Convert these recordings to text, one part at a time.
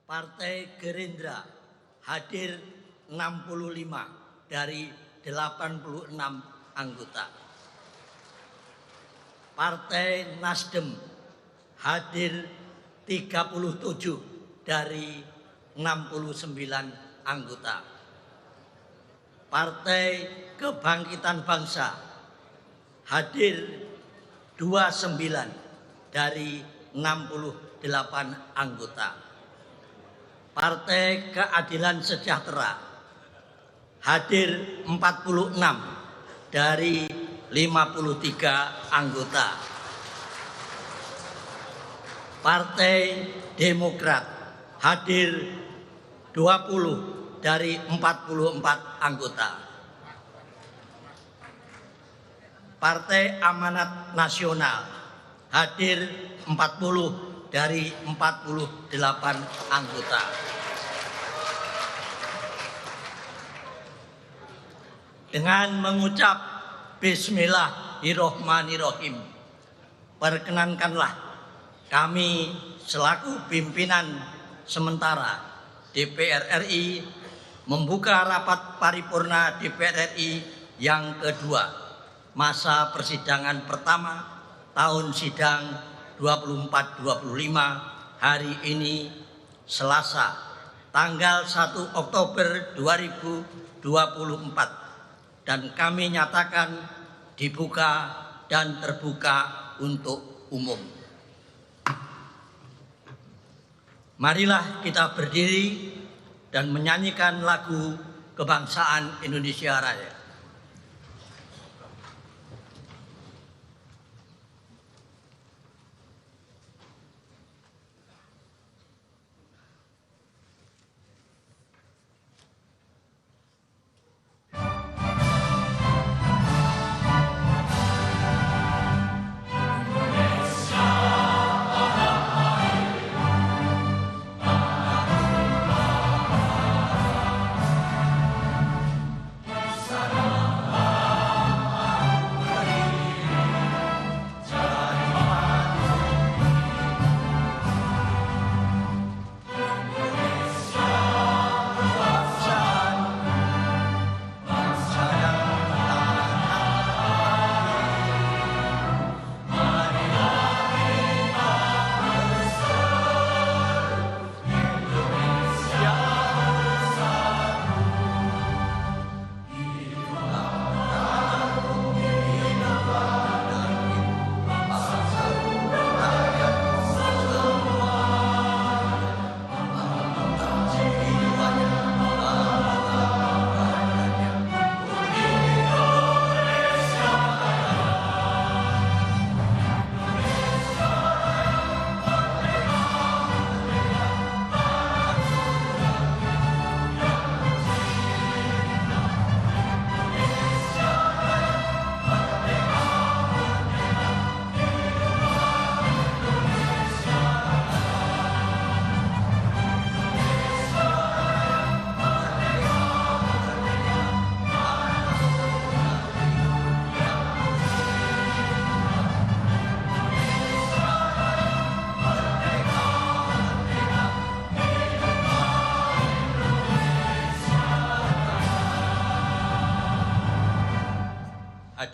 Partai Gerindra hadir 65 dari 86 anggota. Partai Nasdem hadir 37 dari 69 anggota. Partai Kebangkitan Bangsa hadir 29 dari 68 anggota. Partai Keadilan Sejahtera hadir 46 dari 53 anggota. Partai Demokrat hadir 20 dari 44 anggota. Partai Amanat Nasional hadir 40 dari 48 anggota. Dengan mengucap Bismillahirrohmanirrohim, perkenankanlah kami selaku pimpinan sementara DPR RI membuka rapat paripurna DPR RI yang kedua masa persidangan pertama tahun sidang 24-25 hari ini Selasa tanggal 1 Oktober 2024 dan kami nyatakan dibuka dan terbuka untuk umum. Marilah kita berdiri dan menyanyikan lagu kebangsaan Indonesia Raya.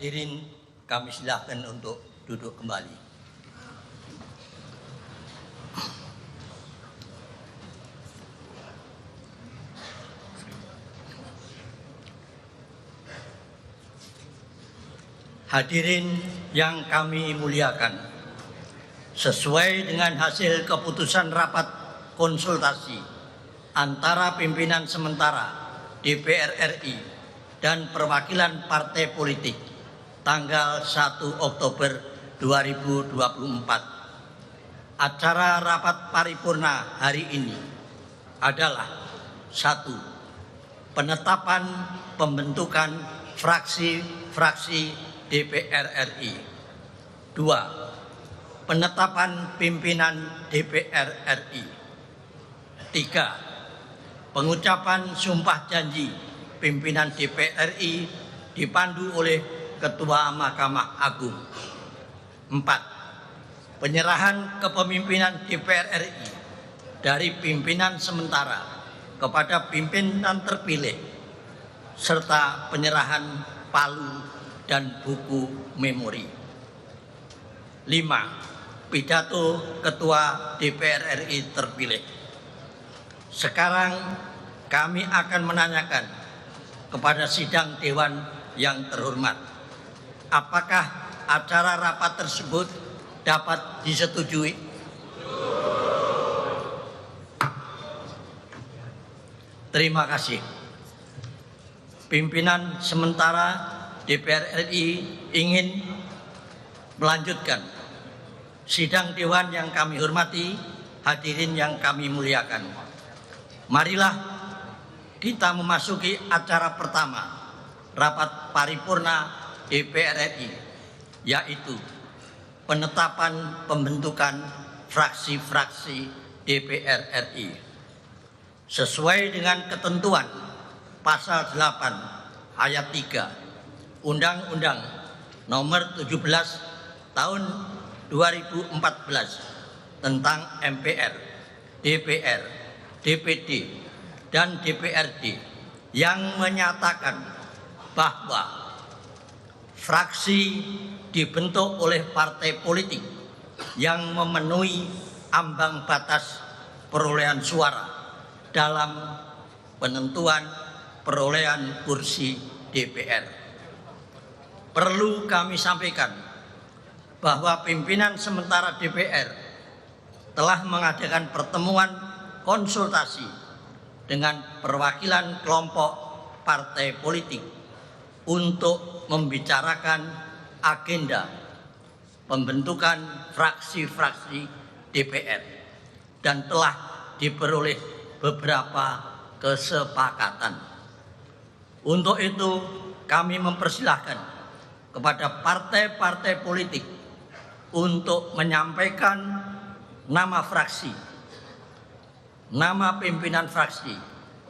Hadirin, kami silakan untuk duduk kembali. Hadirin yang kami muliakan, sesuai dengan hasil keputusan rapat konsultasi antara pimpinan sementara DPR RI dan perwakilan partai politik tanggal 1 Oktober 2024. Acara rapat paripurna hari ini adalah 1. Penetapan pembentukan fraksi-fraksi DPR RI. 2. Penetapan pimpinan DPR RI. 3. Pengucapan sumpah janji pimpinan DPR RI dipandu oleh Ketua Mahkamah Agung. 4. Penyerahan kepemimpinan DPR RI dari pimpinan sementara kepada pimpinan terpilih, serta penyerahan palu dan buku memori. 5. Pidato Ketua DPR RI terpilih. Sekarang kami akan menanyakan kepada sidang Dewan yang terhormat, apakah acara rapat tersebut dapat disetujui? Terima kasih. Pimpinan sementara DPR RI ingin melanjutkan sidang Dewan yang kami hormati, hadirin yang kami muliakan. Marilah kita memasuki acara pertama rapat paripurna DPR RI, yaitu penetapan pembentukan fraksi-fraksi DPR RI. Sesuai dengan ketentuan pasal 8 ayat 3 Undang-Undang Nomor 17 Tahun 2014 tentang MPR, DPR, DPD, dan DPRD yang menyatakan bahwa fraksi dibentuk oleh partai politik yang memenuhi ambang batas perolehan suara dalam penentuan perolehan kursi DPR. Perlu kami sampaikan bahwa pimpinan sementara DPR telah mengadakan pertemuan konsultasi dengan perwakilan kelompok partai politik untuk membicarakan agenda pembentukan fraksi-fraksi DPR dan telah diperoleh beberapa kesepakatan. Untuk itu kami mempersilahkan kepada partai-partai politik untuk menyampaikan nama fraksi, nama pimpinan fraksi,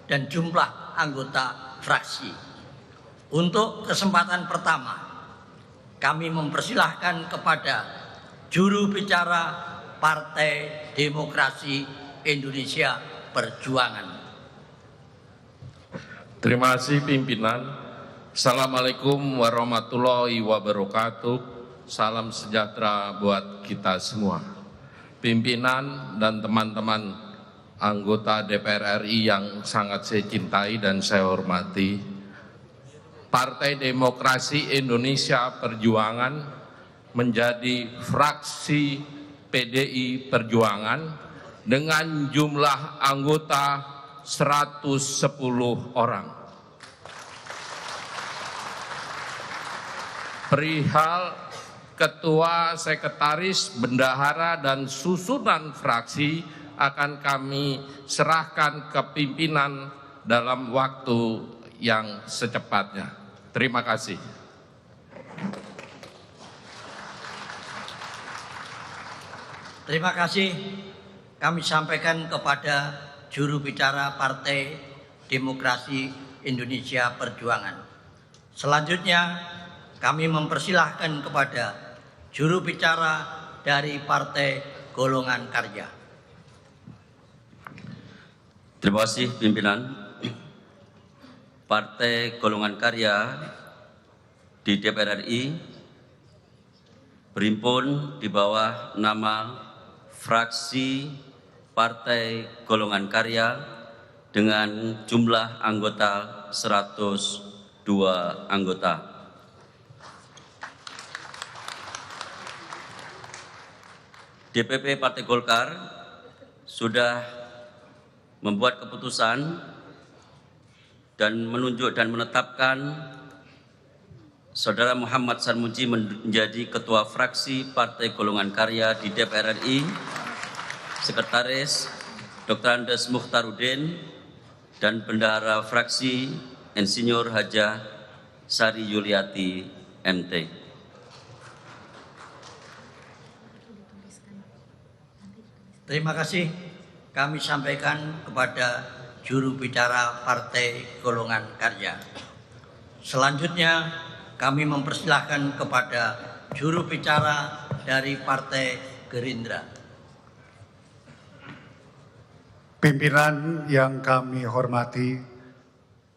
dan jumlah anggota fraksi. Untuk kesempatan pertama, kami mempersilahkan kepada juru bicara Partai Demokrasi Indonesia Perjuangan. Terima kasih pimpinan. Assalamualaikum warahmatullahi wabarakatuh. Salam sejahtera buat kita semua. Pimpinan dan teman-teman anggota DPR RI yang sangat saya cintai dan saya hormati, Partai Demokrasi Indonesia Perjuangan menjadi fraksi PDI Perjuangan dengan jumlah anggota 110 orang. Perihal ketua, sekretaris, bendahara, dan susunan fraksi akan kami serahkan ke pimpinan dalam waktu yang secepatnya. Terima kasih. Terima kasih. Kami sampaikan kepada juru bicara Partai Demokrasi Indonesia Perjuangan. Selanjutnya kami mempersilahkan kepada juru bicara dari Partai Golongan Karya. Terima kasih pimpinan. Partai Golongan Karya di DPR RI berhimpun di bawah nama fraksi Partai Golongan Karya dengan jumlah anggota 102 anggota. DPP Partai Golkar sudah membuat keputusan dan menunjuk dan menetapkan Saudara Muhammad Sarmuji menjadi Ketua Fraksi Partai Golongan Karya di DPR RI, Sekretaris Dr. Andes Mukhtarudin, dan Bendahara Fraksi Insinyur Hajah Sari Yuliati MT. Terima kasih. Kami sampaikan kepada juru bicara Partai Golongan Karya. Selanjutnya kami mempersilahkan kepada juru bicara dari Partai Gerindra. Pimpinan yang kami hormati,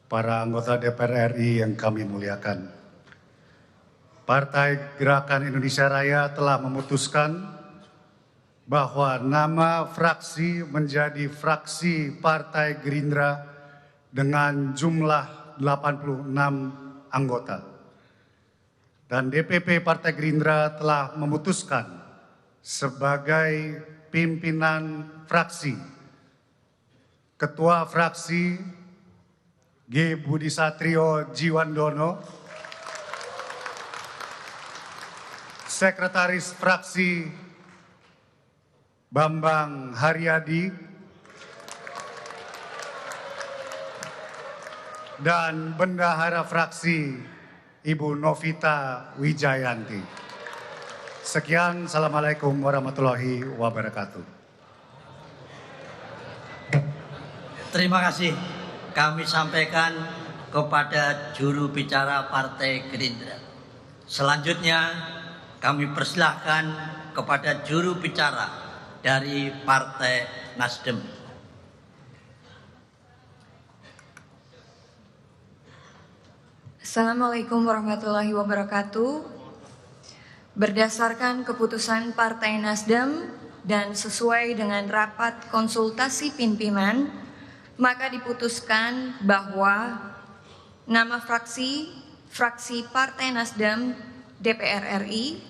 para anggota DPR RI yang kami muliakan. Partai Gerakan Indonesia Raya telah memutuskan bahwa nama fraksi menjadi fraksi Partai Gerindra dengan jumlah 86 anggota. Dan DPP Partai Gerindra telah memutuskan sebagai pimpinan fraksi Ketua Fraksi G. Budi Satrio Jiwandono, Sekretaris Fraksi Bambang Haryadi, dan Bendahara Fraksi Ibu Novita Wijayanti. Sekian, Assalamualaikum warahmatullahi wabarakatuh. Terima kasih kami sampaikan kepada juru bicara Partai Gerindra. Selanjutnya kami persilahkan kepada juru bicara dari Partai Nasdem. Assalamualaikum warahmatullahi wabarakatuh. Berdasarkan keputusan Partai Nasdem dan sesuai dengan rapat konsultasi pimpinan, maka diputuskan bahwa nama fraksi Partai Nasdem DPR RI,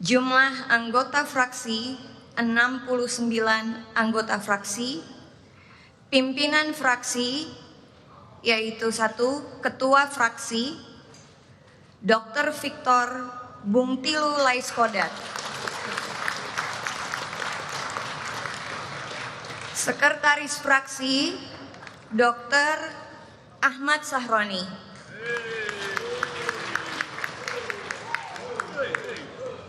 jumlah anggota fraksi 69 anggota fraksi, pimpinan fraksi yaitu 1 Ketua Fraksi Dr. Victor Bungtilu Laiskodat, Sekretaris Fraksi Dr. Ahmad Sahroni,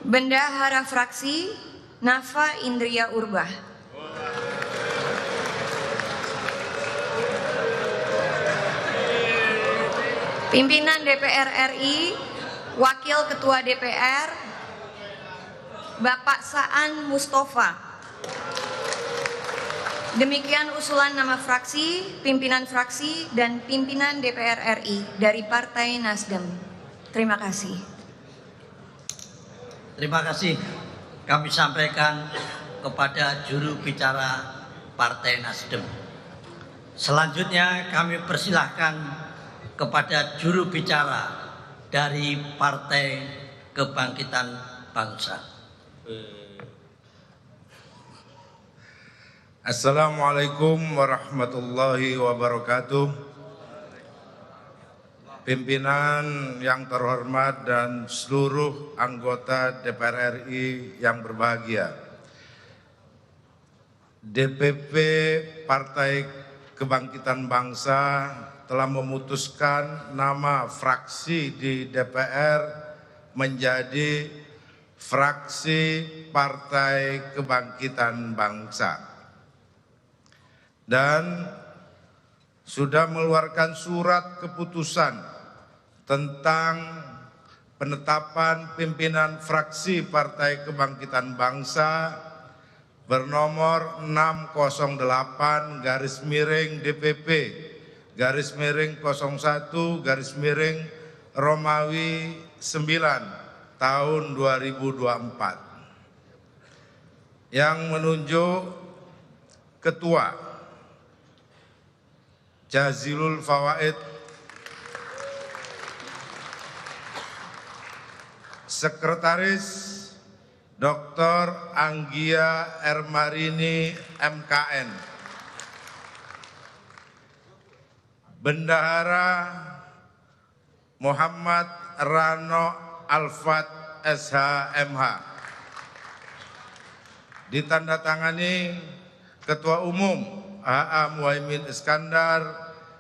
Bendahara Fraksi Nafa Indria Urbah, Pimpinan DPR RI, Wakil Ketua DPR Bapak Saan Mustafa. Demikian usulan nama fraksi, pimpinan fraksi, dan pimpinan DPR RI dari Partai Nasdem. Terima kasih. Terima kasih kami sampaikan kepada juru bicara Partai Nasdem. Selanjutnya kami persilahkan kepada juru bicara dari Partai Kebangkitan Bangsa. Assalamualaikum warahmatullahi wabarakatuh. Pimpinan yang terhormat dan seluruh anggota DPR RI yang berbahagia. DPP Partai Kebangkitan Bangsa telah memutuskan nama fraksi di DPR menjadi fraksi Partai Kebangkitan Bangsa. Dan sudah mengeluarkan surat keputusan tentang penetapan pimpinan fraksi Partai Kebangkitan Bangsa bernomor 608-DPP-01-Romawi 9 tahun 2024 yang menunjuk Ketua Jazilul Fawaid, Sekretaris Dr. Anggia Ermarini MKN, Bendahara Muhammad Rano Alfat SHMH. Ditandatangani Ketua Umum A.A. Muhaimin Iskandar,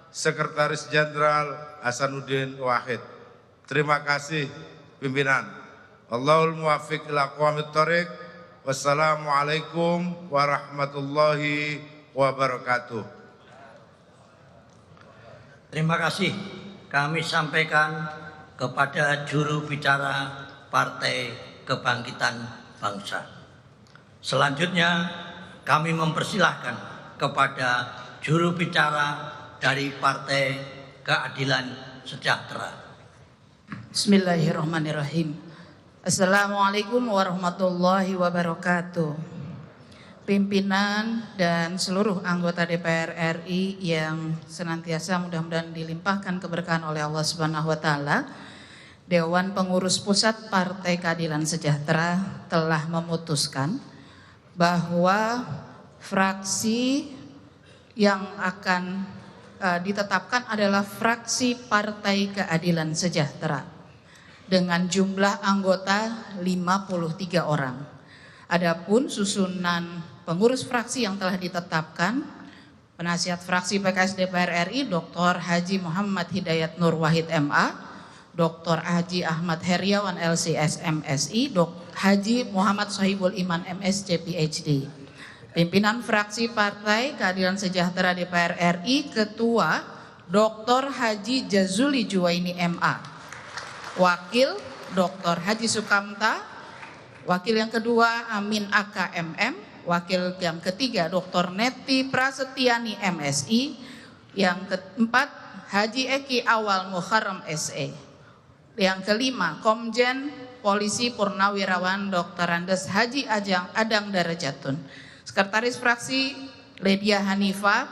Sekretaris Jenderal Hasanuddin Wahid. Terima kasih pimpinan. Allahul muwaffiq ila aqwamit thoriq. Wassalamualaikum warahmatullahi wabarakatuh. Terima kasih kami sampaikan kepada juru bicara Partai Kebangkitan Bangsa. Selanjutnya kami mempersilahkan kepada juru bicara dari Partai Keadilan Sejahtera. Bismillahirrahmanirrahim. Assalamualaikum warahmatullahi wabarakatuh. Pimpinan dan seluruh anggota DPR RI yang senantiasa mudah-mudahan dilimpahkan keberkahan oleh Allah Subhanahu wa taala. Dewan Pengurus Pusat Partai Keadilan Sejahtera telah memutuskan bahwa fraksi yang akan ditetapkan adalah fraksi Partai Keadilan Sejahtera dengan jumlah anggota 53 orang. Adapun susunan pengurus fraksi yang telah ditetapkan, penasihat fraksi PKS DPR RI Dr. Haji Muhammad Hidayat Nur Wahid MA, Dr. Haji Ahmad Heriawan LCS MSI, Haji Muhammad Sohibul Iman MSc PhD. Pimpinan fraksi Partai Keadilan Sejahtera DPR RI, Ketua Dr. Haji Jazuli Juwaini MA, Wakil Dr. Haji Sukamta, Wakil yang kedua Amin AKMM, Wakil yang ketiga Dr. Neti Prasetyani MSI, yang keempat Haji Eki Awal Muharram SE, yang kelima Komjen Polisi Purnawirawan Dr. Andes Haji Adang Darajatun, Sekretaris Fraksi Ledia Hanifa,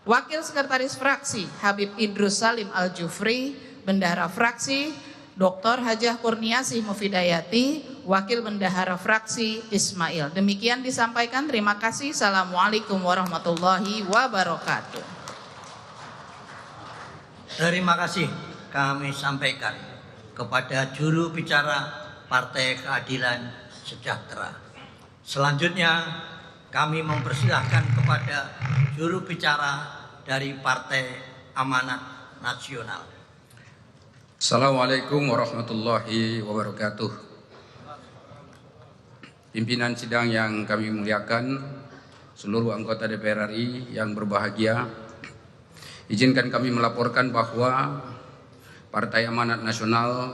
Wakil Sekretaris Fraksi Habib Idrus Salim Al-Jufri, Bendahara Fraksi Dr. Hajah Kurniasih Mufidayati, Wakil Bendahara Fraksi Ismail. Demikian disampaikan, terima kasih. Assalamualaikum warahmatullahi wabarakatuh. Terima kasih kami sampaikan kepada juru bicara Partai Keadilan Sejahtera. Selanjutnya kami mempersilahkan kepada juru bicara dari Partai Amanat Nasional. Assalamualaikum warahmatullahi wabarakatuh. Pimpinan sidang yang kami muliakan, seluruh anggota DPR RI yang berbahagia, izinkan kami melaporkan bahwa Partai Amanat Nasional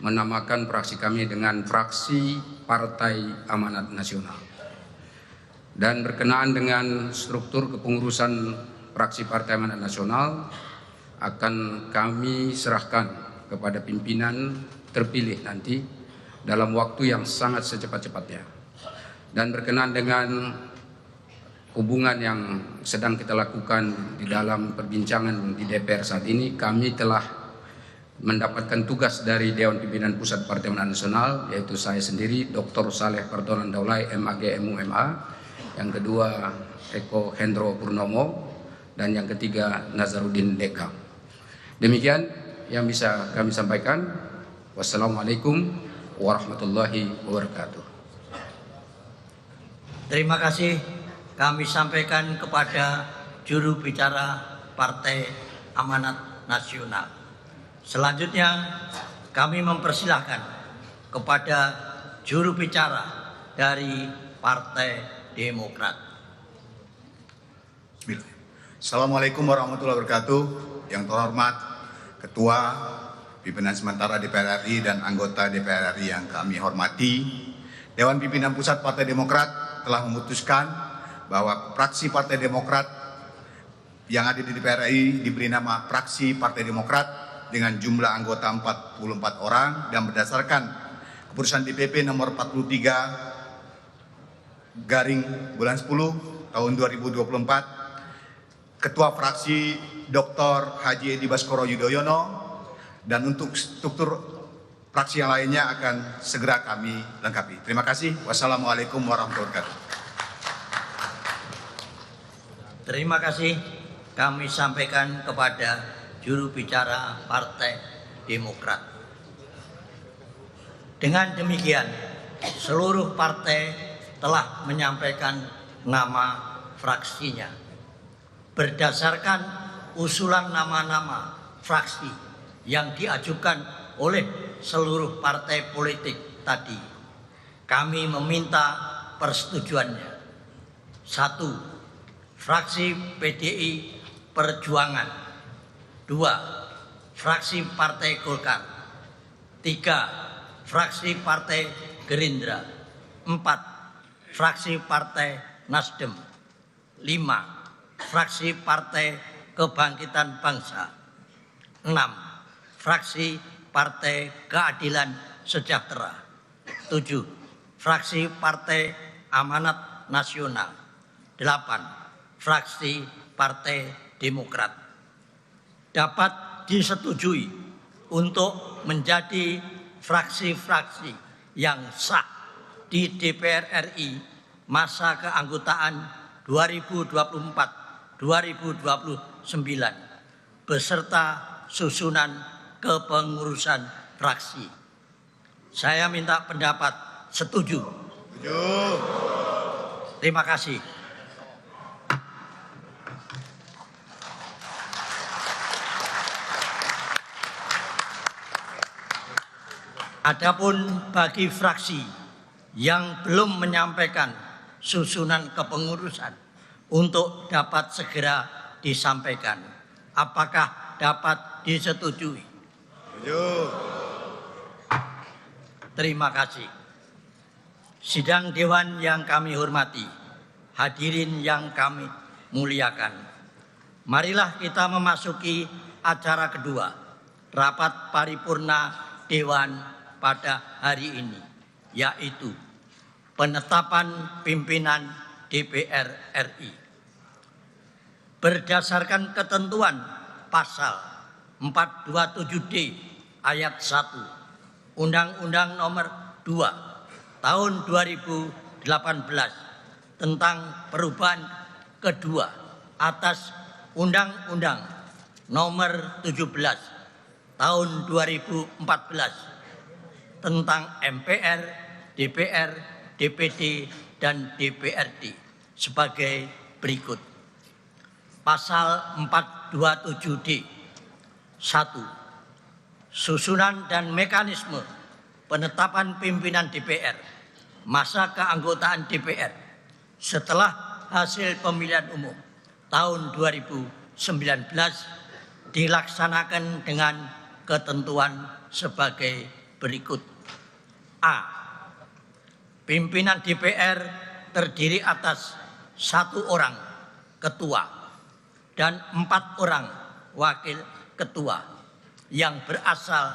menamakan fraksi kami dengan fraksi Partai Amanat Nasional. Dan berkenaan dengan struktur kepengurusan fraksi Partai Amanat Nasional akan kami serahkan kepada pimpinan terpilih nanti dalam waktu yang sangat secepat-cepatnya. Dan berkenaan dengan hubungan yang sedang kita lakukan di dalam perbincangan di DPR saat ini, kami telah mendapatkan tugas dari Dewan Pimpinan Pusat Partai Amanat Nasional, yaitu saya sendiri, Dr. Saleh Partonan Daulay, MAG MUMA, yang kedua Eko Hendro Purnomo, dan yang ketiga Nazarudin Deka. Demikian yang bisa kami sampaikan. Wassalamualaikum warahmatullahi wabarakatuh. Terima kasih kami sampaikan kepada juru bicara Partai Amanat Nasional. Selanjutnya kami mempersilahkan kepada juru bicara dari Partai Demokrat. Assalamualaikum warahmatullahi wabarakatuh. Yang terhormat Ketua Pimpinan Sementara DPR RI dan anggota DPR RI yang kami hormati, Dewan Pimpinan Pusat Partai Demokrat telah memutuskan bahwa fraksi Partai Demokrat yang ada di DPR RI diberi nama fraksi Partai Demokrat dengan jumlah anggota 44 orang, dan berdasarkan keputusan DPP nomor 43 bulan 10 tahun 2024, Ketua fraksi Dr. Haji Edi Baskoro Yudhoyono, dan untuk struktur fraksi yang lainnya akan segera kami lengkapi. Terima kasih. Wassalamualaikum warahmatullahi wabarakatuh. Terima kasih kami sampaikan kepada juru bicara Partai Demokrat. Dengan demikian, seluruh partai telah menyampaikan nama fraksinya. Berdasarkan usulan nama-nama fraksi yang diajukan oleh seluruh partai politik tadi, kami meminta persetujuannya. 1. Fraksi PDI Perjuangan. 2. Fraksi Partai Golkar. 3. Fraksi Partai Gerindra. 4. Fraksi Partai Nasdem. 5. Fraksi Partai Kebangkitan Bangsa. 6. Fraksi Partai Keadilan Sejahtera. 7. Fraksi Partai Amanat Nasional. 8. Fraksi Partai Demokrat. Dapat disetujui untuk menjadi fraksi-fraksi yang sah di DPR RI masa keanggotaan 2024-2029 beserta susunan kepengurusan fraksi. Saya minta pendapat setuju. Terima kasih. Adapun bagi fraksi yang belum menyampaikan susunan kepengurusan untuk dapat segera disampaikan, apakah dapat disetujui? Terima kasih. Sidang Dewan yang kami hormati, hadirin yang kami muliakan, marilah kita memasuki acara kedua, rapat paripurna Dewan pada hari ini, yaitu penetapan pimpinan DPR RI. Berdasarkan ketentuan pasal 427D ayat 1 Undang-Undang Nomor 2 Tahun 2018 tentang perubahan kedua atas Undang-Undang Nomor 17 Tahun 2014 tentang MPR, DPR, DPD, dan DPRD sebagai berikut. Pasal 427D 1. Susunan dan mekanisme penetapan pimpinan DPR masa keanggotaan DPR setelah hasil pemilihan umum tahun 2019 dilaksanakan dengan ketentuan sebagai berikut. A. Pimpinan DPR terdiri atas 1 orang ketua dan 4 orang wakil ketua yang berasal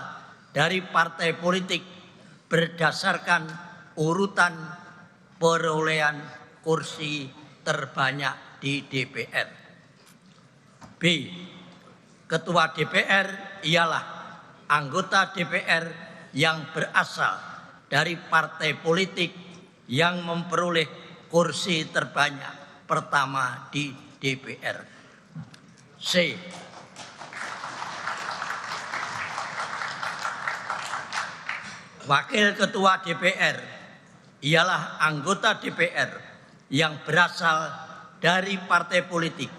dari partai politik berdasarkan urutan perolehan kursi terbanyak di DPR. B. Ketua DPR ialah anggota DPR yang berasal dari partai politik yang memperoleh kursi terbanyak pertama di DPR. C. Wakil ketua DPR ialah anggota DPR yang berasal dari partai politik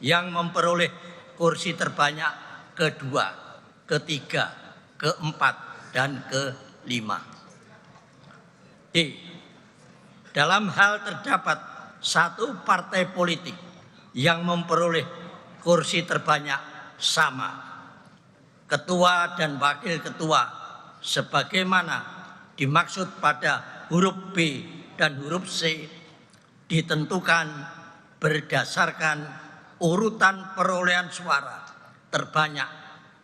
yang memperoleh kursi terbanyak kedua, ketiga, keempat, dan kelima. D. Dalam hal terdapat 1 partai politik yang memperoleh kursi terbanyak sama, ketua dan wakil ketua sebagaimana dimaksud pada huruf B dan huruf C ditentukan berdasarkan urutan perolehan suara terbanyak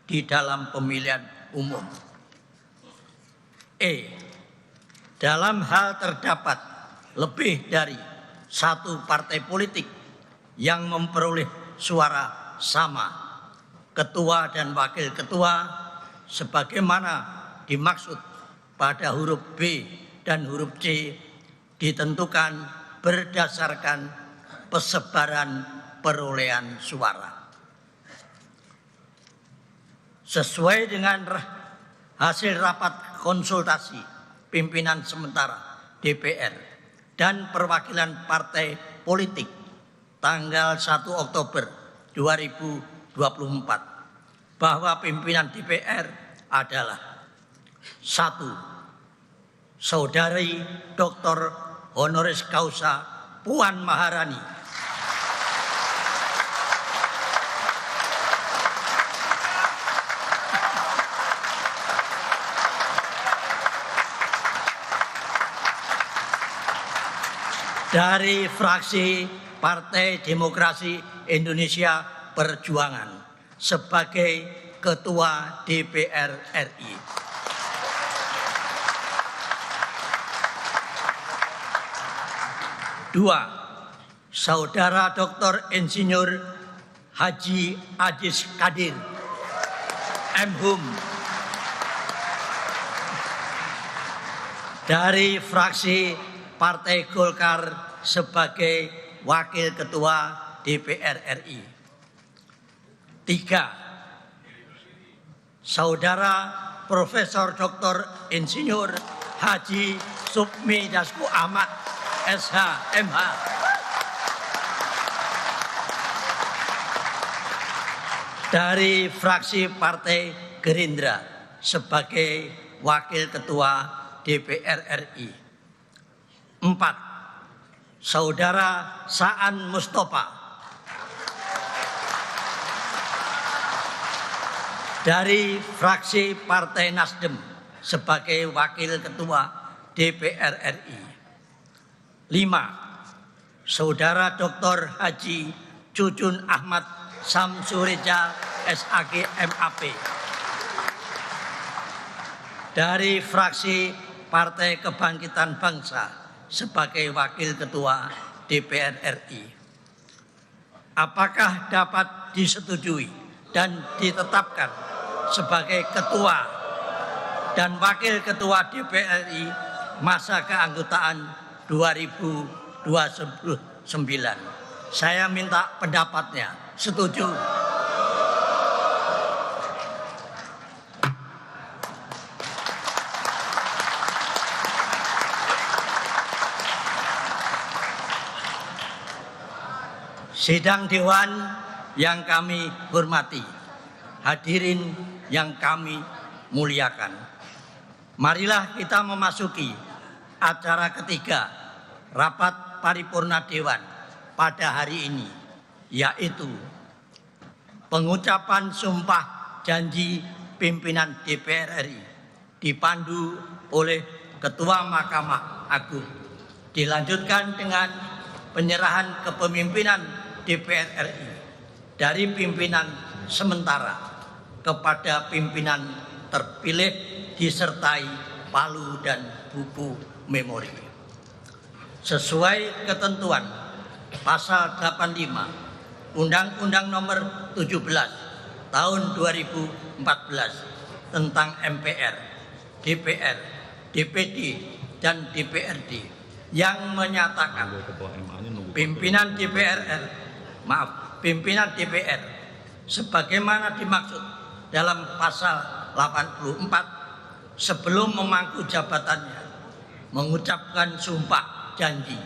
di dalam pemilihan umum. E. Dalam hal terdapat lebih dari 1 partai politik yang memperoleh suara sama, ketua dan wakil ketua sebagaimana dimaksud pada huruf B dan huruf C ditentukan berdasarkan persebaran perolehan suara. Sesuai dengan hasil rapat konsultasi pimpinan sementara DPR dan perwakilan partai politik tanggal 1 Oktober 2024 bahwa pimpinan DPR adalah 1. Saudari Dr. Honoris Causa Puan Maharani. Dari fraksi Partai Demokrasi Indonesia Perjuangan sebagai Ketua DPR RI. Dua, Saudara Dr. Insinyur Haji Aziz Kadir, M.Hum, dari fraksi Partai Golkar sebagai Wakil Ketua DPR RI. Tiga, Saudara Profesor Dr. Insinyur Haji Supmi Dasko Ahmad, SH, MH, dari fraksi Partai Gerindra sebagai Wakil Ketua DPR RI. 4. Saudara Saan Mustafa dari fraksi Partai Nasdem sebagai Wakil Ketua DPR RI. 5. Saudara Dr. Haji Cucun Ahmad Samsureja SAG MAP dari fraksi Partai Kebangkitan Bangsa sebagai Wakil Ketua DPR RI. Apakah dapat disetujui dan ditetapkan sebagai Ketua dan Wakil Ketua DPR RI masa keanggotaan 2029? Saya minta pendapatnya. Setuju? Sidang Dewan yang kami hormati, hadirin yang kami muliakan. Marilah kita memasuki acara ketiga rapat paripurna Dewan pada hari ini, yaitu pengucapan sumpah janji pimpinan DPR RI dipandu oleh Ketua Mahkamah Agung. Dilanjutkan dengan penyerahan kepemimpinan DPR RI dari pimpinan sementara kepada pimpinan terpilih disertai palu dan buku memori. Sesuai ketentuan pasal 85 Undang-Undang Nomor 17 Tahun 2014 tentang MPR, DPR, DPD, dan DPRD yang menyatakan pimpinan DPR sebagaimana dimaksud dalam pasal 84 sebelum memangku jabatannya mengucapkan sumpah janji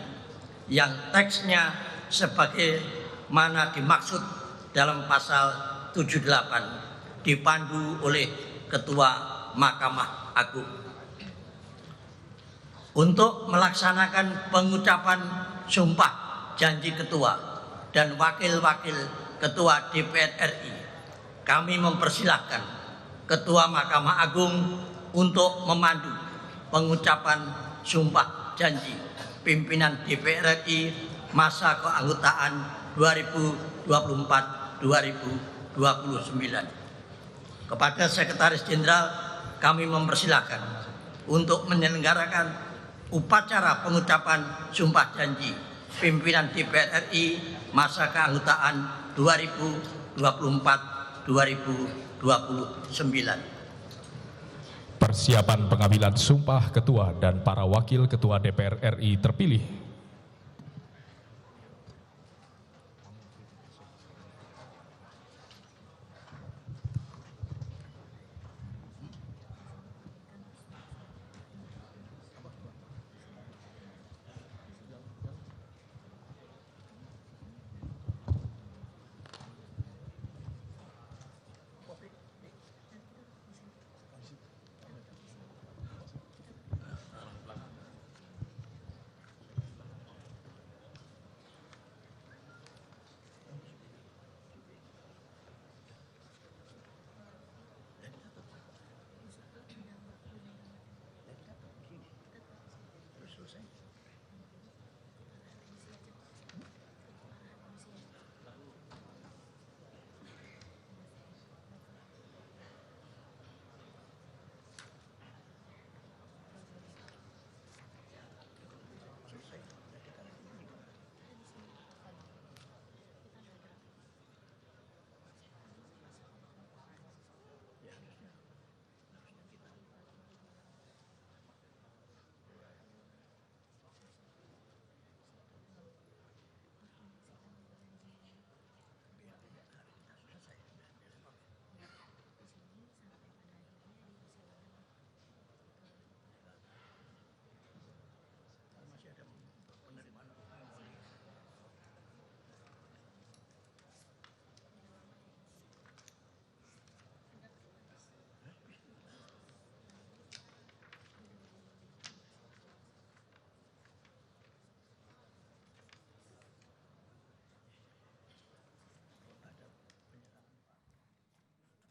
yang teksnya sebagaimana dimaksud dalam pasal 78 dipandu oleh Ketua Mahkamah Agung. Untuk melaksanakan pengucapan sumpah janji Ketua dan Wakil-Wakil Ketua DPR RI, kami mempersilahkan Ketua Mahkamah Agung untuk memandu pengucapan sumpah janji pimpinan DPR RI masa keanggotaan 2024-2029. Kepada Sekretaris Jenderal kami mempersilahkan untuk menyelenggarakan upacara pengucapan sumpah janji pimpinan DPR RI masa keanggotaan 2024-2029. Persiapan pengambilan sumpah Ketua dan para Wakil Ketua DPR RI terpilih.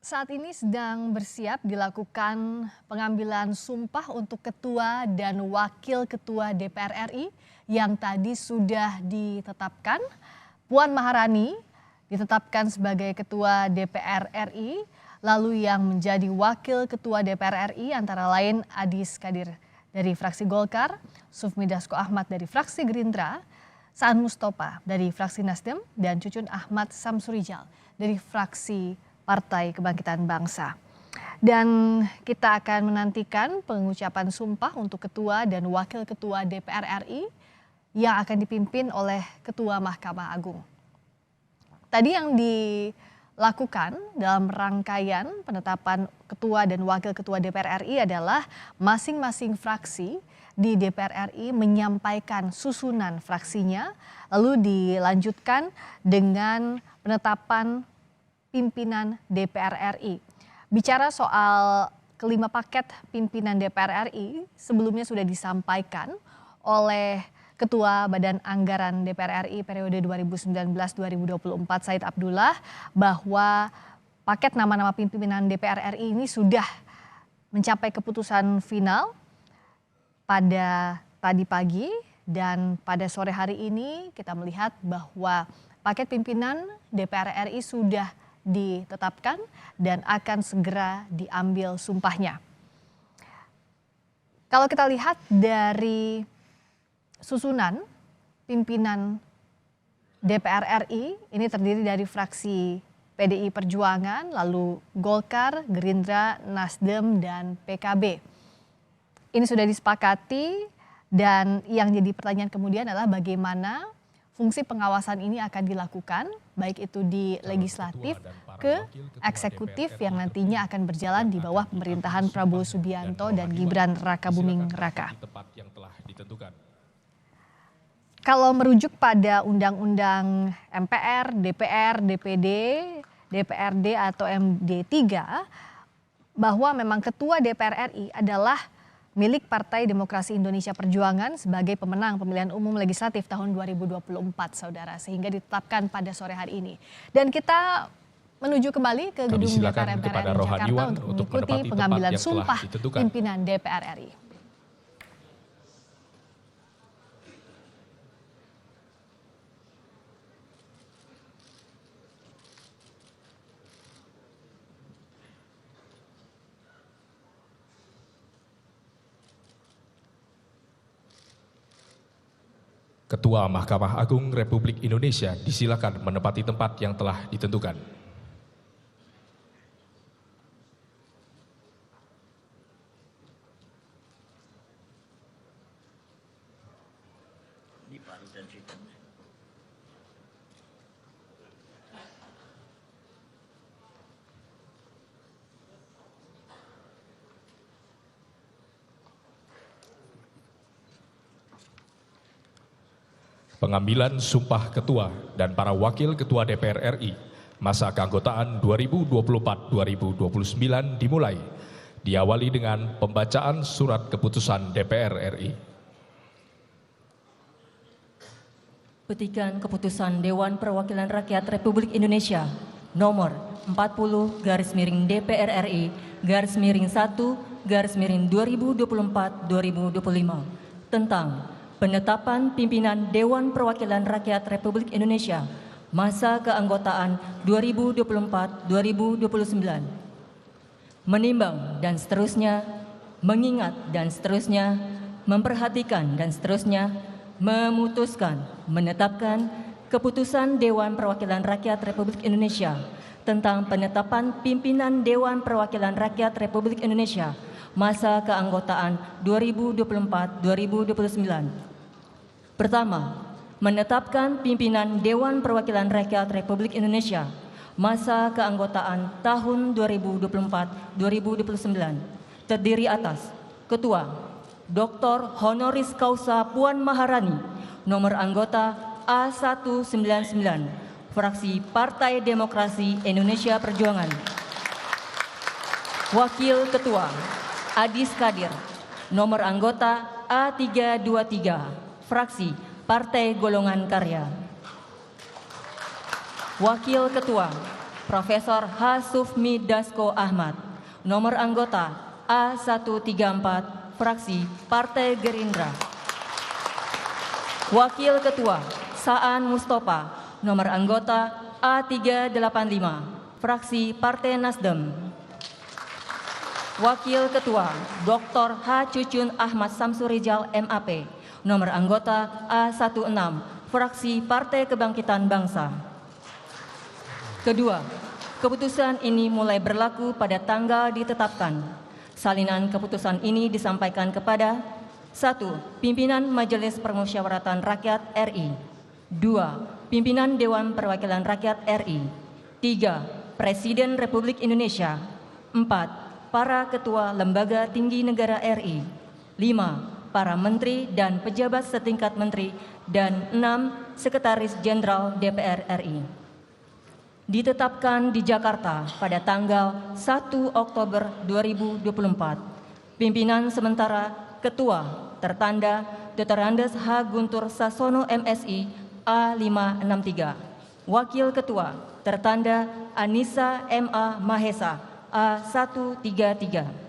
Saat ini sedang bersiap dilakukan pengambilan sumpah untuk Ketua dan Wakil Ketua DPR RI yang tadi sudah ditetapkan. Puan Maharani ditetapkan sebagai Ketua DPR RI, lalu yang menjadi Wakil Ketua DPR RI antara lain Adis Kadir dari fraksi Golkar, Sufmi Dasko Ahmad dari fraksi Gerindra, Saan Mustafa dari fraksi Nasdem, dan Cucun Ahmad Samsurijal dari fraksi Partai Kebangkitan Bangsa. Dan kita akan menantikan pengucapan sumpah untuk Ketua dan Wakil Ketua DPR RI yang akan dipimpin oleh Ketua Mahkamah Agung. Tadi yang dilakukan dalam rangkaian penetapan Ketua dan Wakil Ketua DPR RI adalah masing-masing fraksi di DPR RI menyampaikan susunan fraksinya, lalu dilanjutkan dengan penetapan pimpinan DPR RI. Bicara soal kelima paket pimpinan DPR RI, sebelumnya sudah disampaikan oleh Ketua Badan Anggaran DPR RI periode 2019-2024 Said Abdullah bahwa paket nama-nama pimpinan DPR RI ini sudah mencapai keputusan final pada tadi pagi, dan pada sore hari ini kita melihat bahwa paket pimpinan DPR RI sudah ditetapkan dan akan segera diambil sumpahnya. Kalau kita lihat dari susunan pimpinan DPR RI, ini terdiri dari fraksi PDI Perjuangan, lalu Golkar, Gerindra, Nasdem, dan PKB. Ini sudah disepakati, dan yang jadi pertanyaan kemudian adalah bagaimana fungsi pengawasan ini akan dilakukan, baik itu di legislatif ke eksekutif yang nantinya akan berjalan di bawah pemerintahan Prabowo Subianto dan Gibran Rakabuming Raka. Kalau merujuk pada Undang-Undang MPR, DPR, DPD, DPRD atau MD3, bahwa memang Ketua DPR RI adalah milik Partai Demokrasi Indonesia Perjuangan sebagai pemenang pemilihan umum legislatif tahun 2024, saudara, sehingga ditetapkan pada sore hari ini. Dan kita menuju kembali ke gedung DPR MPR RI Jakarta untuk mengikuti pengambilan sumpah pimpinan DPR RI. Ketua Mahkamah Agung Republik Indonesia disilakan menempati tempat yang telah ditentukan. Pengambilan sumpah Ketua dan para Wakil Ketua DPR RI masa keanggotaan 2024-2029 dimulai. Diawali dengan pembacaan surat keputusan DPR RI. Petikan Keputusan Dewan Perwakilan Rakyat Republik Indonesia nomor 40/DPR RI /1/2024-2025 tentang penetapan pimpinan Dewan Perwakilan Rakyat Republik Indonesia masa keanggotaan 2024-2029. Menimbang dan seterusnya, mengingat dan seterusnya, memperhatikan dan seterusnya, memutuskan, menetapkan Keputusan Dewan Perwakilan Rakyat Republik Indonesia tentang penetapan pimpinan Dewan Perwakilan Rakyat Republik Indonesia masa keanggotaan 2024-2029. Pertama, menetapkan pimpinan Dewan Perwakilan Rakyat Republik Indonesia masa keanggotaan tahun 2024-2029. Terdiri atas Ketua Dr. Honoris Causa Puan Maharani, nomor anggota A199, fraksi Partai Demokrasi Indonesia Perjuangan. Wakil Ketua Adis Kadir, nomor anggota A323, fraksi Partai Golongan Karya. Wakil Ketua Profesor H. Sufmi Dasko Ahmad, nomor anggota A134, fraksi Partai Gerindra. Wakil Ketua Saan Mustafa, nomor anggota A385, fraksi Partai Nasdem. Wakil Ketua Dr. H. Cucun Ahmad Samsurijal MAP, nomor anggota A16, fraksi Partai Kebangkitan Bangsa. Kedua, keputusan ini mulai berlaku pada tanggal ditetapkan. Salinan keputusan ini disampaikan kepada 1. Pimpinan Majelis Permusyawaratan Rakyat RI. 2. Pimpinan Dewan Perwakilan Rakyat RI. 3. Presiden Republik Indonesia. 4. Para Ketua Lembaga Tinggi Negara RI. 5. Para Menteri dan Pejabat setingkat Menteri. Dan 6. Sekretaris Jenderal DPR RI. Ditetapkan di Jakarta pada tanggal 1 Oktober 2024. Pimpinan sementara Ketua tertanda Dr. Andes H. Guntur Sasono MSI A563. Wakil Ketua tertanda Anissa MA Mahesa A133.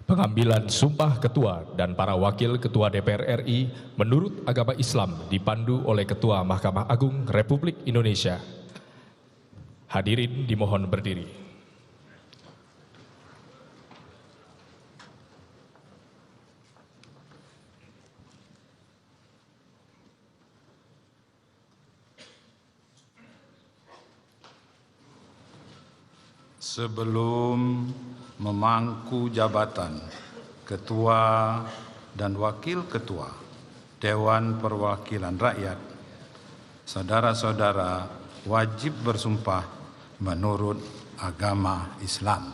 Pengambilan sumpah ketua dan para wakil ketua DPR RI menurut agama Islam dipandu oleh Ketua Mahkamah Agung Republik Indonesia. Hadirin dimohon berdiri. Sebelum memangku jabatan Ketua dan Wakil Ketua Dewan Perwakilan Rakyat, saudara-saudara wajib bersumpah menurut agama Islam.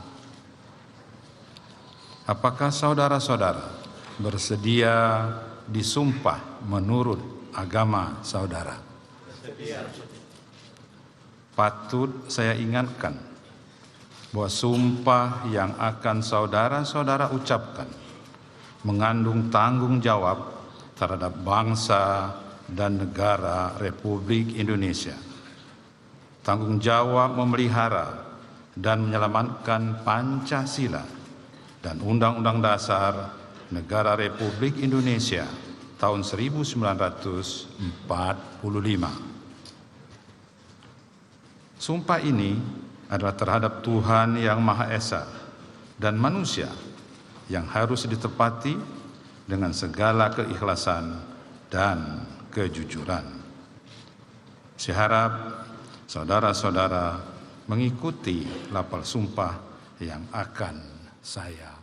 Apakah saudara-saudara bersedia disumpah menurut agama saudara? Bersedia. Patut saya ingatkan bahwa sumpah yang akan saudara-saudara ucapkan mengandung tanggung jawab terhadap bangsa dan negara Republik Indonesia. Tanggung jawab memelihara dan menyelamatkan Pancasila dan Undang-Undang Dasar Negara Republik Indonesia tahun 1945. Sumpah ini adalah terhadap Tuhan Yang Maha Esa dan manusia yang harus ditepati dengan segala keikhlasan dan kejujuran. Saya harap saudara-saudara mengikuti lafal sumpah yang akan saya